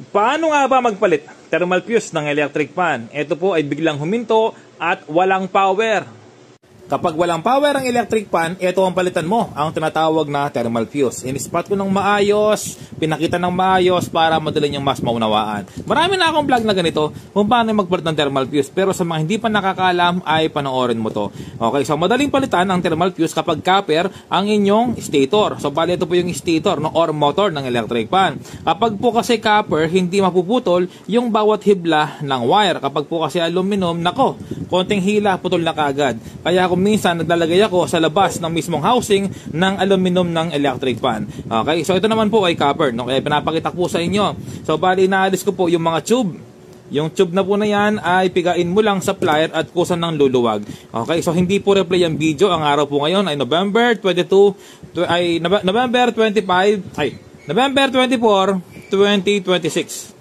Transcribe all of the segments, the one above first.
Paano nga ba magpalit thermal fuse ng electric fan? Ito po ay biglang huminto at walang power. Kapag walang power ang electric fan, ito ang palitan mo, ang tinatawag na thermal fuse. In-spot ko ng maayos, pinakita ng maayos para madali niyang mas maunawaan. Marami na akong vlog na ganito kung paano magpalit ng thermal fuse, pero sa mga hindi pa nakakaalam ay panoorin mo to. Okay, so madaling palitan ang thermal fuse kapag copper ang inyong stator. So bali ito po yung stator no, or motor ng electric fan. Kapag po kasi copper, hindi mapuputol yung bawat hibla ng wire. Kapag po kasi aluminum, nako, konting hila, putol na kagad. Kaya kung minsan naglalagay ako sa labas ng mismong housing ng aluminum ng electric fan. Okay, so ito naman po ay copper, no? Kaya pinapakita ko po sa inyo. So bali inaalis ko po yung mga tube. Yung tube na po na yan ay pigain mo lang sa plier at kusan ng luluwag. Okay, so hindi po replay ang video. Ang araw po ngayon ay November 24, November 24, 2026.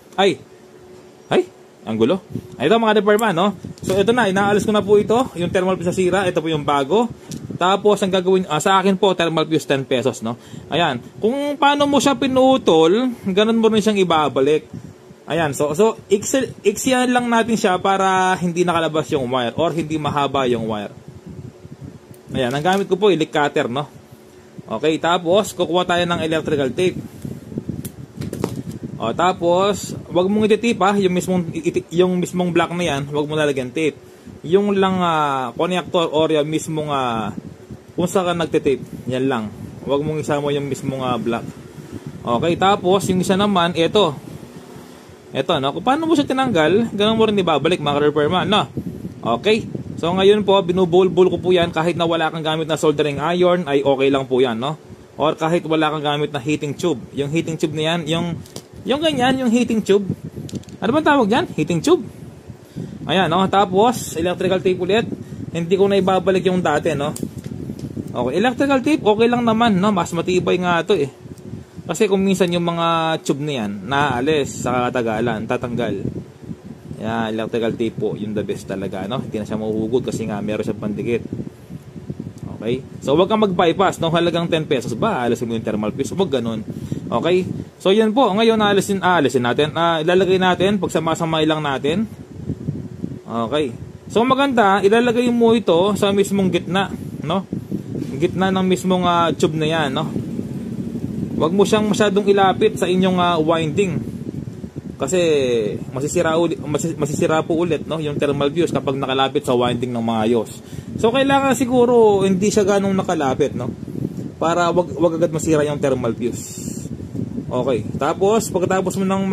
Ang gulo. Ito mga department, no? So ito na, inaalis ko na po ito, yung thermal fuse sa sira, ito po yung bago. Tapos ang gagawin sa akin po, thermal fuse 10 pesos, no? Ayan, kung paano mo siya pinutol, ganun mo rin siyang ibabalik. Ayan, so iksiyan lang natin siya para hindi nakalabas yung wire or hindi mahaba yung wire. Ayan, ang gamit ko po, leak cutter, no? Okay, tapos kukuha tayo ng electrical tape. O, tapos, wag mong ititip yung mismong block na yan, wag mo lalagyan tape. Yung lang connector or yung mismong kung saan ka nagtitape, yan lang. Wag mong isama yung mismong block. Okay, tapos yung isa naman, ito, no? Kung paano mo siya tinanggal, ganun mo rin ibabalik mga repairman, no? Okay, so ngayon po, binubulbul ko po yan kahit na wala kang gamit na soldering iron, ay okay lang po yan, no? Or kahit wala kang gamit na heating tube. Yung heating tube na yan, yung ganyan, yung heating tube. Ano ba tawag dyan? Heating tube. Ayan, no? Tapos, electrical tape ulit. Hindi ko na ibabalik yung dati, no? Okay, electrical tape, okay lang naman, no? Mas matibay nga ito, eh. Kasi kung minsan yung mga tube na yan, naaalis sa katagalan, tatanggal. Ayan, electrical tape po, yung the best talaga, no? Hindi na siya mahuhugot kasi nga meron siyang pandikit. Okay? So, wag kang mag-bypass, no? Halagang 10 pesos ba? Alisin mo yung thermal fuse. Wag ganun. Okay? So, yan po. Ngayon, alisin natin. Ilalagay natin. Pagsama-samay lang natin. Okay. So, maganda. Ilalagay mo ito sa mismong gitna. No? Gitna ng mismong tube na yan. No? Wag mo siyang masyadong ilapit sa inyong winding. Kasi, masisira po ulit, no? Yung thermal fuse kapag nakalapit sa winding ng maayos. So, kailangan siguro hindi siya ganong nakalapit, no? Para wag agad masira yung thermal fuse. Okay. Tapos, pagkatapos mo ng